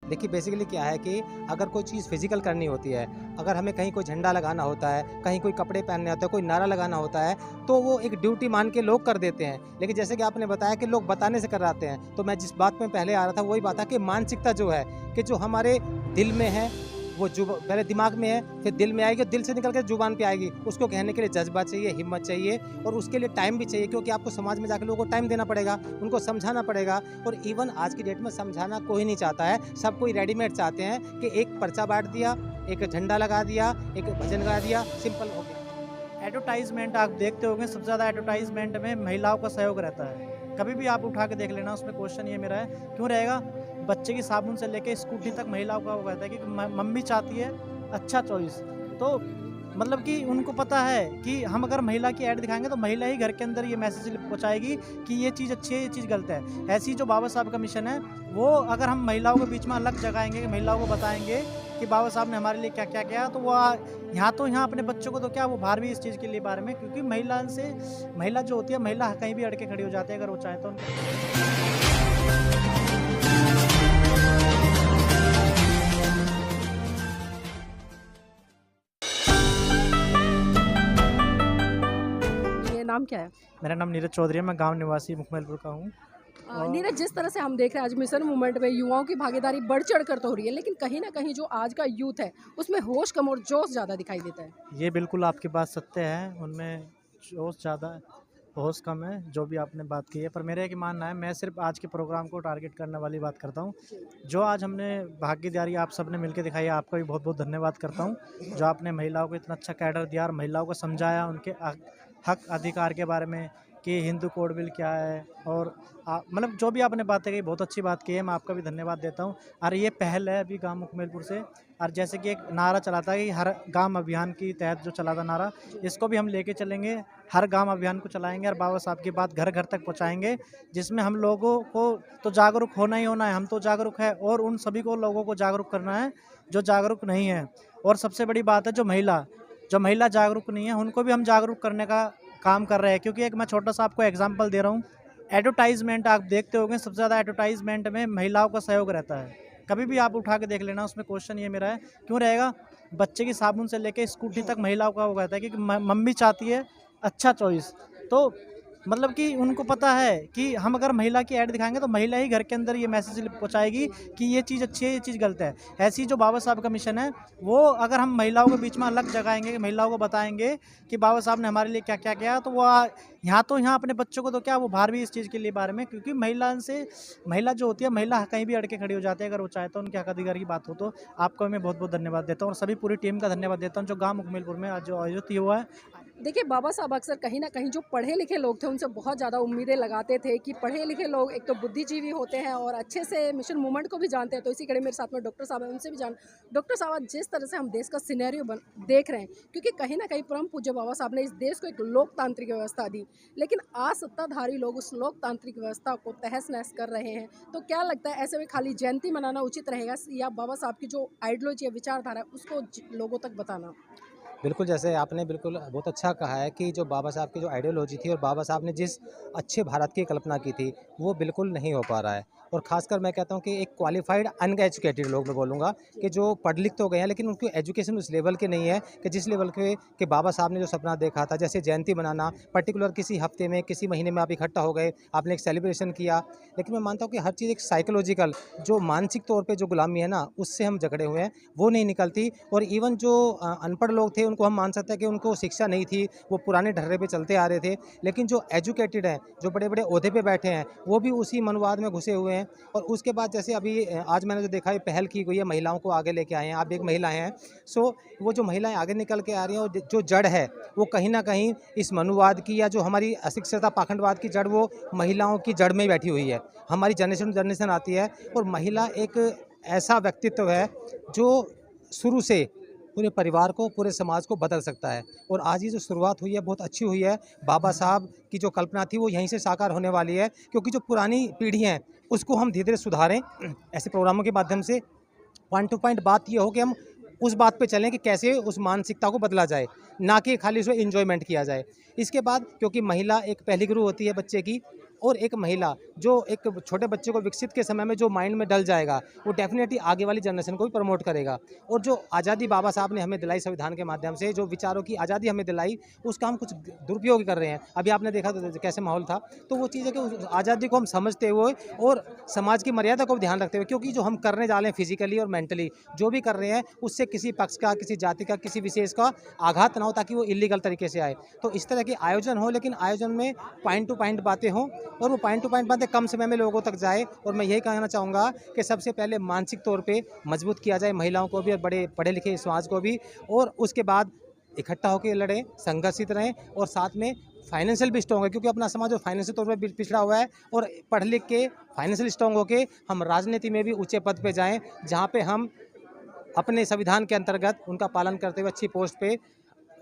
देखिए बेसिकली क्या है कि अगर कोई चीज़ फिजिकल करनी होती है, अगर हमें कहीं कोई झंडा लगाना होता है, कहीं कोई कपड़े पहनने होते हैं, कोई नारा लगाना होता है, तो वो एक ड्यूटी मान के लोग कर देते हैं। लेकिन जैसे कि आपने बताया कि लोग बताने से कराते हैं, तो मैं जिस बात में पहले आ रहा था वही बात है कि मानसिकता जो है कि जो हमारे दिल में है, वो पहले दिमाग में है, फिर दिल में आएगी और दिल से निकल के ज़ुबान पे आएगी। उसको कहने के लिए जज़्बा चाहिए, हिम्मत चाहिए और उसके लिए टाइम भी चाहिए, क्योंकि आपको समाज में जाके लोगों को टाइम देना पड़ेगा, उनको समझाना पड़ेगा। और इवन आज की डेट में समझाना कोई नहीं चाहता है, सब कोई रेडीमेड चाहते हैं कि एक पर्चा बाँट दिया, एक झंडा लगा दिया, एक भजन गा दिया, सिंपल हो गया। एडवर्टाइज़मेंट आप देखते होंगे, सबसे ज़्यादा एडवर्टाइज़मेंट में महिलाओं का सहयोग रहता है। कभी भी आप उठा के देख लेना, उसमें क्वेश्चन ये मेरा है, क्यों रहेगा? बच्चे की साबुन से लेके स्कूटी तक महिलाओं का वो रहता है कि मम्मी चाहती है अच्छा चॉइस। तो मतलब कि उनको पता है कि हम अगर महिला की ऐड दिखाएँगे तो महिला ही घर के अंदर ये मैसेज पहुँचाएगी कि ये चीज़ अच्छी है, ये चीज़ गलत है। ऐसे ही जो बाबा साहब का मिशन है, वो अगर हम महिलाओं के बीच में अलग जगाएँगे, महिलाओं को बताएँगे कि बाबा साहब ने हमारे लिए क्या-क्या किया, तो वो यहाँ अपने बच्चों को तो क्या, वो बाहर भी इस चीज़ के लिए बारे में, क्योंकि महिला जो होती है, महिला कहीं भी अड़ के खड़ी हो जाती है अगर वो चाहे तो। ये नाम क्या है? मेरा नाम नीरज चौधरी है, मैं गाँव निवासी मुखमेलपुर का हूँ। और नीरज, जिस तरह से हम देख रहे हैं आज मिशन मूवमेंट में युवाओं की भागीदारी बढ़ चढ़ कर तो हो रही है, लेकिन कहीं ना कहीं जो आज का यूथ है उसमें होश कम और जोश ज़्यादा दिखाई देता है। ये बिल्कुल आपकी बात सत्य है, उनमें जोश ज़्यादा होश कम है, जो भी आपने बात की है। पर मेरा एक मानना है, मैं सिर्फ आज के प्रोग्राम को टारगेट करने वाली बात करता हूँ। जो आज हमने भागीदारी आप सबने मिलकर दिखाई है, आपका भी बहुत बहुत धन्यवाद करता हूँ। जो आपने महिलाओं को इतना अच्छा कैडर दिया और महिलाओं को समझाया उनके हक अधिकार के बारे में कि हिंदू कोड बिल क्या है, और मतलब जो भी आपने बातें कही, बहुत अच्छी बात की है, मैं आपका भी धन्यवाद देता हूँ। और ये पहल है अभी गाँव मुखमेलपुर से, और जैसे कि एक नारा चला था कि हर गांव अभियान के तहत जो चला था नारा, इसको भी हम लेके चलेंगे, हर गांव अभियान को चलाएंगे और बाबा साहब की बात घर घर तक पहुंचाएंगे, जिसमें हम लोगों को तो जागरूक होना ही होना है। हम तो जागरूक है और उन सभी को लोगों को जागरूक करना है जो जागरूक नहीं है। और सबसे बड़ी बात है, जो महिला जागरूक नहीं है उनको भी हम जागरूक करने का काम कर रहे हैं। क्योंकि एक मैं छोटा सा आपको एग्जाम्पल दे रहा हूँ, एडवर्टाइजमेंट आप देखते होंगे, सबसे ज़्यादा एडवर्टाइजमेंट में महिलाओं का सहयोग रहता है। कभी भी आप उठा के देख लेना, उसमें क्वेश्चन ये मेरा है, क्यों रहेगा? बच्चे की साबुन से लेके स्कूटी तक महिलाओं का वो रहता है कि मम्मी चाहती है अच्छा चॉइस। तो मतलब कि उनको पता है कि हम अगर महिला की ऐड दिखाएँगे तो महिला ही घर के अंदर ये मैसेज पहुँचाएगी कि ये चीज़ अच्छी है, ये चीज़ गलत है। ऐसे ही जो बाबा साहब का मिशन है, वो अगर हम महिलाओं के बीच में अलग जगाएँगे, महिलाओं को बताएँगे कि बाबा साहब ने हमारे लिए क्या-क्या किया, तो वो यहाँ अपने बच्चों को तो क्या, वो बाहर भी इस चीज़ के लिए बारे में, क्योंकि महिला जो होती है, महिला कहीं भी अड़ के खड़ी हो जाती है अगर वो चाहे तो, उनके हक अधिकार की बात हो तो। आपको मैं बहुत-बहुत धन्यवाद देता हूँ और सभी पूरी टीम का धन्यवाद देता हूँ जो गाँव मुखमेलपुर में आज जो आयोजित हुआ है। देखिए, बाबा साहब अक्सर कहीं ना कहीं जो पढ़े लिखे लोग थे उनसे बहुत ज़्यादा उम्मीदें लगाते थे कि पढ़े लिखे लोग एक तो बुद्धिजीवी होते हैं और अच्छे से मिशन मूवमेंट को भी जानते हैं। तो इसी कड़ी मेरे साथ में डॉक्टर साहब हैं, उनसे भी जान। डॉक्टर साहब, आज जिस तरह से हम देश का सिनेरियो देख रहे हैं, क्योंकि कहीं ना कहीं परम पूज्य बाबा साहब ने इस देश को एक लोकतांत्रिक व्यवस्था दी, लेकिन आज सत्ताधारी लोग उस लोकतांत्रिक व्यवस्था को तहस नहस कर रहे हैं। तो क्या लगता है, ऐसे में खाली जयंती मनाना उचित रहेगा या बाबा साहब की जो आइडियोलॉजी है, विचारधारा है, उसको लोगों तक बताना? बिल्कुल, जैसे आपने बिल्कुल बहुत अच्छा कहा है कि जो बाबा साहब की जो आइडियोलॉजी थी और बाबा साहब ने जिस अच्छे भारत की कल्पना की थी, वो बिल्कुल नहीं हो पा रहा है। और ख़ासकर मैं कहता हूँ कि एक क्वालिफ़ाइड अनएजुकेटेड लोग मैं बोलूँगा कि जो पढ़ लिख तो गए हैं, लेकिन उनकी एजुकेशन उस लेवल की नहीं है कि जिस लेवल के बाबा साहब ने जो सपना देखा था, जैसे जयंती मनाना, पर्टिकुलर किसी हफ़्ते में, किसी महीने में आप इकट्ठा हो गए, आपने एक सेलिब्रेशन किया। लेकिन मैं मानता हूँ कि हर चीज़ एक साइकोलॉजिकल, जो मानसिक तौर पे जो गुलामी है ना, उससे हम जकड़े हुए हैं, वो नहीं निकलती। और इवन जो अनपढ़ लोग थे, उनको हम मान सकते हैं कि उनको शिक्षा नहीं थी, वो पुराने ढर्रे पे चलते आ रहे थे। लेकिन जो एजुकेटेड हैं, जो बड़े-बड़े ओहदे पे बैठे हैं, वो भी उसी मनवाद में घुसे हुए हैं। और उसके बाद जैसे अभी आज मैंने जो देखा है, पहल की गई है, महिलाओं को आगे लेके आए हैं, आप भी एक महिला हैं। सो वो जो महिलाएँ आगे निकल के आ रही हैं, और जो जड़ है, वो कहीं न कहीं इस मनुवाद की या जो हमारी अशिक्षितता, पाखंडवाद की जड़, वो महिलाओं की जड़ में ही बैठी हुई है। हमारी जनरेशन टू जनरेशन आती है और महिला एक ऐसा व्यक्तित्व है जो शुरू से पूरे परिवार को, पूरे समाज को बदल सकता है। और आज ये जो शुरुआत हुई है, बहुत अच्छी हुई है। बाबा साहब की जो कल्पना थी, वो यहीं से साकार होने वाली है, क्योंकि जो पुरानी पीढ़ी है, उसको हम धीरे-धीरे सुधारें ऐसे प्रोग्रामों के माध्यम से। पॉइंट टू पॉइंट बात ये हो कि हम उस बात पे चलें कि कैसे उस मानसिकता को बदला जाए, ना कि खाली उसमें एन्जॉयमेंट किया जाए। इसके बाद क्योंकि महिला एक पहली गुरु होती है बच्चे की, और एक महिला जो एक छोटे बच्चे को विकसित के समय में जो माइंड में डल जाएगा, वो डेफिनेटली आगे वाली जनरेशन को भी प्रमोट करेगा। और जो आज़ादी बाबा साहब ने हमें दिलाई संविधान के माध्यम से, जो विचारों की आज़ादी हमें दिलाई, उसका हम कुछ दुरुपयोग कर रहे हैं। अभी आपने देखा तो कैसे माहौल था। तो वो चीज़ है कि उस आज़ादी को हम समझते हुए और समाज की मर्यादा को भी ध्यान रखते हुए, क्योंकि जो हम करने जा रहे हैं फिजिकली और मेंटली जो भी कर रहे हैं, उससे किसी पक्ष का, किसी जाति का, किसी विशेष का आघात ना हो, ताकि वो इलीगल तरीके से आए। तो इस तरह के आयोजन हो, लेकिन आयोजन में पॉइंट टू पॉइंट बातें हों और वो पॉइंट टू पॉइंट बातें कम समय में लोगों तक जाए। और मैं यही कहना चाहूँगा कि सबसे पहले मानसिक तौर पे मजबूत किया जाए महिलाओं को भी और बड़े पढ़े लिखे समाज को भी, और उसके बाद इकट्ठा होकर लड़ें, संघर्षित रहें और साथ में फाइनेंशियल भी स्ट्रॉन्ग है, क्योंकि अपना समाज जो फाइनेंशियल तौर पर पिछड़ा हुआ है, और पढ़ लिख के फाइनेंशियल स्ट्रॉन्ग होकर हम राजनीति में भी ऊंचे पद पे जाएं, जहां पे हम अपने संविधान के अंतर्गत उनका पालन करते हुए अच्छी पोस्ट पे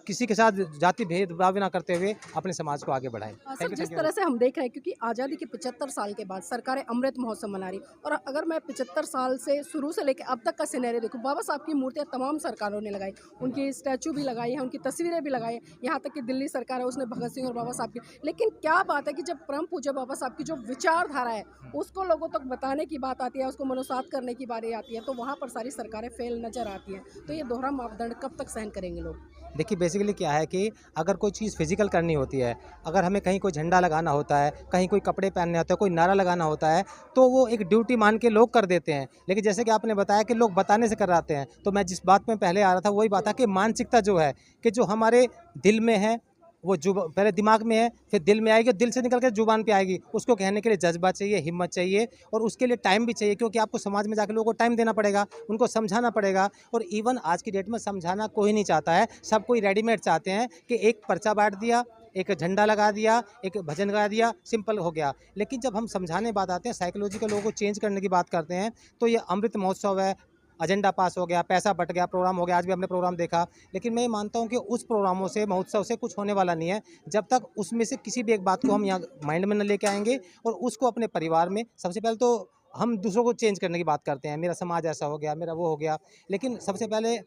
किसी के साथ जाति भेदभाव ना करते हुए अपने समाज को आगे बढ़ाएं। सर, जिस तरह से हम देख रहे हैं, क्योंकि आज़ादी के 75 साल के बाद सरकारें अमृत महोत्सव मना रही, और अगर मैं 75 साल से शुरू से लेकर अब तक का सिनेरियो देखूं, बाबा साहब की मूर्तियां तमाम सरकारों ने लगाई, उनकी स्टैचू भी लगाई है, उनकी तस्वीरें भी लगाई है, यहाँ तक कि दिल्ली सरकार है उसने भगत सिंह और बाबा साहब की। लेकिन क्या बात है कि जब परम पूज्य बाबा साहब की जो विचारधारा है उसको लोगों तक बताने की बात आती है, उसको मनोसात करने की बारी आती है, तो वहाँ पर सारी सरकारें फेल नजर आती हैं। तो ये दोहरा मापदंड कब तक सहन करेंगे लोग? देखिए, बेसिकली क्या है कि अगर कोई चीज़ फिजिकल करनी होती है, अगर हमें कहीं कोई झंडा लगाना होता है, कहीं कोई कपड़े पहनने होते हैं, कोई नारा लगाना होता है, तो वो एक ड्यूटी मान के लोग कर देते हैं। लेकिन जैसे कि आपने बताया कि लोग बताने से कराते हैं, तो मैं जिस बात में पहले आ रहा था वही बात है कि मानसिकता जो है कि जो हमारे दिल में है, वो पहले दिमाग में है, फिर दिल में आएगी और दिल से निकल कर जुबान पे आएगी। उसको कहने के लिए जज्बा चाहिए, हिम्मत चाहिए और उसके लिए टाइम भी चाहिए, क्योंकि आपको समाज में जाकर लोगों को टाइम देना पड़ेगा, उनको समझाना पड़ेगा। और इवन आज की डेट में समझाना कोई नहीं चाहता है, सब कोई रेडीमेड चाहते हैं कि एक पर्चा बांट दिया, एक झंडा लगा दिया, एक भजन गा दिया, सिंपल हो गया। लेकिन जब हम समझाने बात आते हैं, साइकोलॉजी के लोगों को चेंज करने की बात करते हैं, तो ये अमृत महोत्सव है, एजेंडा पास हो गया, पैसा बट गया, प्रोग्राम हो गया, आज भी हमने प्रोग्राम देखा। लेकिन मैं ये मानता हूँ कि उस प्रोग्रामों से, महोत्सव से कुछ होने वाला नहीं है, जब तक उसमें से किसी भी एक बात को हम यहाँ माइंड में न लेके आएंगे और उसको अपने परिवार में, सबसे पहले तो हम दूसरों को चेंज करने की बात करते हैं, मेरा समाज ऐसा हो गया, मेरा वो हो गया। लेकिन सबसे पहले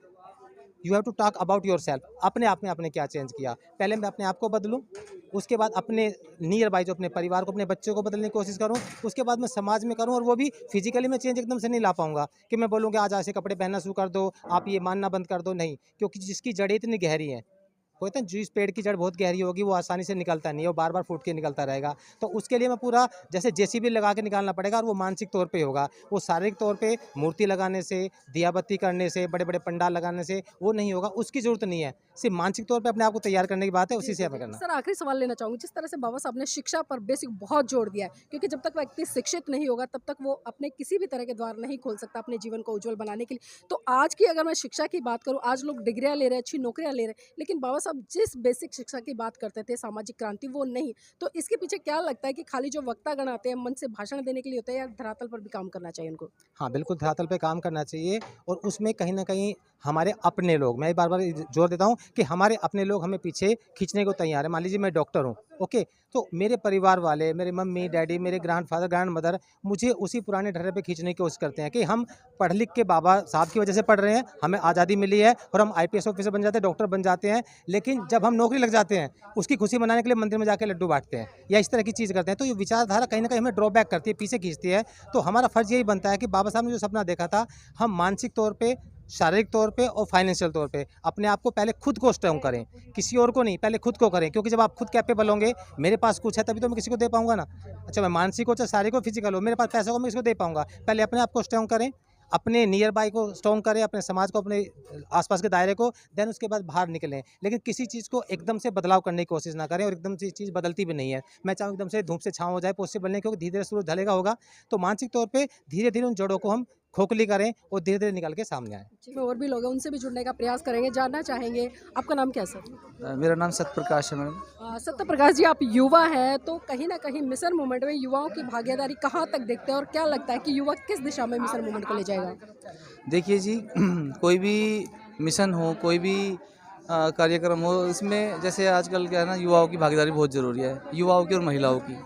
you have to talk about yourself. अपने आप में आपने क्या चेंज किया, पहले मैं अपने आप को बदलूँ, उसके बाद अपने नियर बाई जो अपने परिवार को, अपने बच्चों को बदलने की कोशिश करूँ, उसके बाद मैं समाज में करूँ। और वो भी फिजिकली मैं चेंज एकदम से नहीं ला पाऊंगा कि मैं बोलूँ कि आज ऐसे कपड़े पहनना शुरू कर दो, आप ये मानना बंद कर दो, नहीं। क्योंकि जिसकी जड़ें इतनी गहरी हैं, होता है जिस पेड़ की जड़ बहुत गहरी होगी वो आसानी से निकलता नहीं है, वो बार बार फूट के निकलता रहेगा। तो उसके लिए मैं पूरा जैसे जेसीबी लगा के निकालना पड़ेगा, और वो मानसिक तौर पे होगा। वो शारीरिक तौर पे मूर्ति लगाने से, दिया बत्ती करने से, बड़े बड़े पंडाल लगाने से वो नहीं होगा, उसकी ज़रूरत नहीं है। सिर्फ मानसिक तौर पे अपने आप को तैयार करने की बात है, उसी से हमें करना। सर, आखिरी सवाल लेना चाहूँगी, जिस तरह से बाबा साहब ने शिक्षा पर बेसिक बहुत जोर दिया है, क्योंकि जब तक व्यक्ति शिक्षित नहीं होगा तब तक वो अपने किसी भी तरह के द्वार नहीं खोल सकता अपने जीवन को उज्जवल बनाने के लिए। तो आज की अगर मैं शिक्षा की बात करूँ, आज लोग डिग्रियाँ ले रहे हैं, अच्छी नौकरियाँ ले रहे हैं, लेकिन बाबा साहब जिस बेसिक शिक्षा की बात करते थे, सामाजिक क्रांति, वो नहीं। तो इसके पीछे क्या लगता है कि खाली जो वक्तागण आते हैं मंच से भाषण देने के लिए होते हैं, या धरातल पर भी काम करना चाहिए उनको? हाँ, बिल्कुल धरातल पे काम करना चाहिए, और उसमें कहीं न कहीं हमारे अपने लोग, मैं बार-बार जोर देता हूँ कि हमारे अपने लोग हमें पीछे खींचने को तैयार हैं। मान लीजिए मैं डॉक्टर हूँ, ओके, तो मेरे परिवार वाले, मेरे मम्मी डैडी, मेरे ग्रैंडफादर ग्रैंडमदर मुझे उसी पुराने ढर्रे पे खींचने की कोशिश करते हैं कि हम पढ़ लिख के बाबा साहब की वजह से पढ़ रहे हैं, हमें आज़ादी मिली है और हम आईपीएस ऑफिसर बन जाते हैं, डॉक्टर बन जाते हैं। लेकिन जब हम नौकरी लग जाते हैं, उसकी खुशी मनाने के लिए मंदिर में जाकर लड्डू बांटते हैं या इस तरह की चीज़ करते हैं। तो ये विचारधारा कहीं ना कहीं हमें ड्रॉबैक करती है, पीछे खींचती है। तो हमारा फर्ज यही बनता है कि बाबा साहब ने जो सपना देखा था, हम मानसिक तौर पे, शारीरिक तौर पे और फाइनेंशियल तौर पे अपने आप को पहले खुद को स्ट्रॉन्ग करें, किसी और को नहीं, पहले खुद को करें। क्योंकि जब आप खुद कैपेबल होंगे, मेरे पास कुछ है तभी तो मैं किसी को दे पाऊंगा ना। अच्छा, मैं मानसिक हो चाहे शारीरिक हो, फिजिकल हो, मेरे पास पैसा हो, मैं किसी को दे पाऊंगा। पहले अपने आप को स्ट्रॉन्ग करें, अपने नियर बाई को स्ट्रॉन्ग करें, अपने समाज को, अपने आसपास के दायरे को, देन उसके बाद बाहर निकलें। लेकिन किसी चीज़ को एकदम से बदलाव करने की कोशिश ना करें, और एकदम से चीज़ बदलती भी नहीं है। मैं चाहूँ एकदम से धूप से छाँव हो जाए पॉसिबल नहीं, क्योंकि धीरे धीरे सूरज ढलेगा होगा। तो मानसिक तौर पर धीरे धीरे उन जड़ों को हम खोखली करें और धीरे धीरे निकल के सामने आए। जी, और भी लोग हैं, उनसे भी जुड़ने का प्रयास करेंगे, जानना चाहेंगे। आपका नाम क्या है सर? मेरा नाम सत्यप्रकाश है मैडम। सत्य प्रकाश जी, आप युवा हैं, तो कहीं ना कहीं मिशन मूवमेंट में युवाओं की भागीदारी कहाँ तक देखते हैं, और क्या लगता है कि युवा किस दिशा में मिशन मूवमेंट को ले जाएगा? देखिए जी, कोई भी मिशन हो, कोई भी कार्यक्रम हो, इसमें जैसे आजकल क्या है ना, युवाओं की भागीदारी बहुत ज़रूरी है, युवाओं की और महिलाओं की।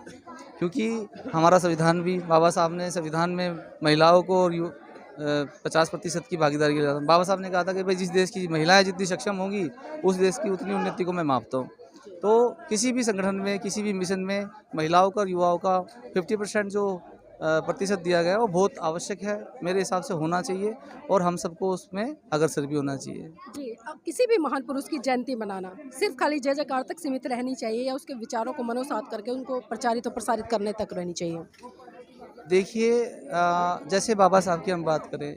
क्योंकि हमारा संविधान भी, बाबा साहब ने संविधान में महिलाओं को और 50% की भागीदारी के लिए बाबा साहब ने कहा था कि भाई जिस देश की महिलाएं जितनी सक्षम होंगी, उस देश की उतनी उन्नति को मैं मापता हूँ। तो किसी भी संगठन में, किसी भी मिशन में महिलाओं का और युवाओं का 50% जो प्रतिशत दिया गया है वो बहुत आवश्यक है, मेरे हिसाब से होना चाहिए और हम सबको उसमें अग्रसर भी होना चाहिए। जी, अब किसी भी महान पुरुष की जयंती मनाना सिर्फ खाली जय जयकार तक सीमित रहनी चाहिए या उसके विचारों को मनोसात करके उनको प्रचारित और प्रसारित करने तक रहनी चाहिए? देखिए जैसे बाबा साहब की हम बात करें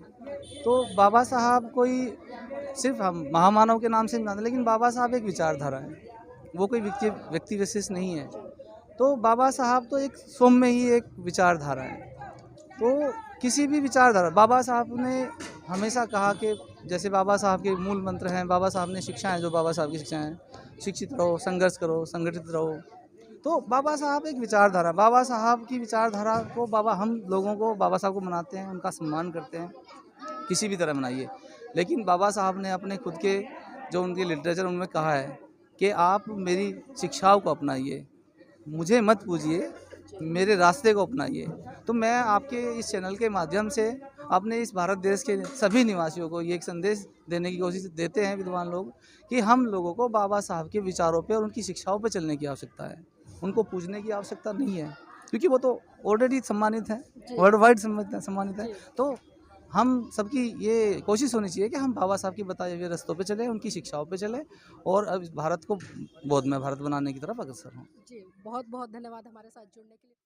तो बाबा साहब कोई सिर्फ हम महामानव के नाम से नहीं जानते, लेकिन बाबा साहब एक विचारधारा है, वो कोई व्यक्ति विशेष नहीं है। तो बाबा साहब तो एक सौम्य ही एक विचारधारा है। तो किसी भी विचारधारा, बाबा साहब ने हमेशा कहा कि जैसे बाबा साहब के मूल मंत्र हैं, बाबा साहब ने शिक्षाएं, जो बाबा साहब की शिक्षाएं हैं, शिक्षित रहो, संघर्ष करो, संगठित रहो। तो बाबा साहब एक विचारधारा, बाबा साहब की विचारधारा को हम लोगों को बाबा साहब को मनाते हैं, उनका सम्मान करते हैं, किसी भी तरह मनाइए। लेकिन बाबा साहब ने अपने खुद के जो उनके लिटरेचर उनमें कहा है कि आप मेरी शिक्षाओं को अपनाइए, मुझे मत पूजिए, मेरे रास्ते को अपनाइए। तो मैं आपके इस चैनल के माध्यम से अपने इस भारत देश के सभी निवासियों को ये एक संदेश देने की कोशिश देते हैं विद्वान लोग कि हम लोगों को बाबा साहब के विचारों पे और उनकी शिक्षाओं पे चलने की आवश्यकता है, उनको पूजने की आवश्यकता नहीं है, क्योंकि वो तो ऑलरेडी सम्मानित हैं, वर्ल्ड वाइड सम्मानित हैं। तो हम सबकी ये कोशिश होनी चाहिए कि हम बाबा साहब की बताए हुए रास्तों पे चलें, उनकी शिक्षाओं पे चलें और अब इस भारत को बौद्धमय भारत बनाने की तरफ अग्रसर हों। जी, बहुत बहुत धन्यवाद हमारे साथ जुड़ने के लिए।